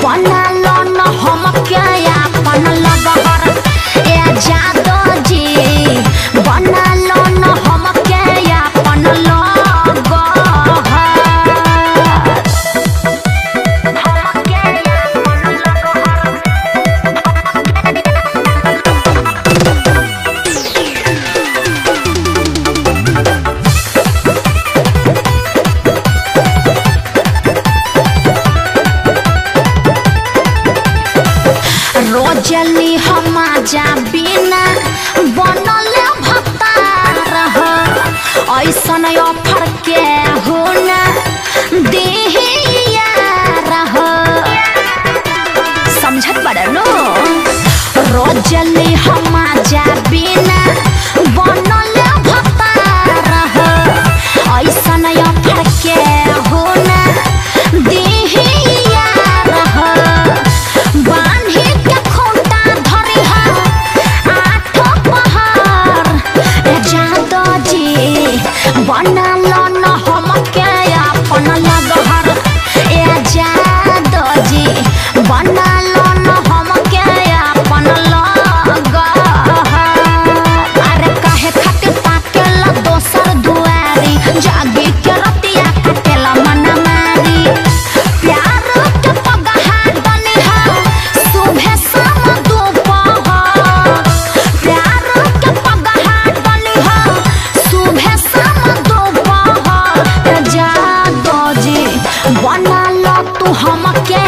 बना लो न हम क्या अपन लगहर ए जादो जी बना लो न हम क्या अपन रोजली हम जा बिना बनल भतार ऐसन ऑफर के हो न देहिया रह समझत बड़ा नो रोजली हम जा बिना बनल भतार ऐसन ऑफर के हो न देहिया रह बांधी के खूंटा धरी आठ पहाड़ ए जादो जी बना लो न हम के अपन लगहर ए जादो जी बना लो न हम के अपन लगहर अरे काहे खातिर ताकेला दोसर दुआरी जागी के रतिया काटेला मन मारी प्यार के पगहा बनिहा सुबह शाम दोपहर प्यार के पगहा बनिहा सुबह शाम दोपहर जादो जी बना लो तू हम के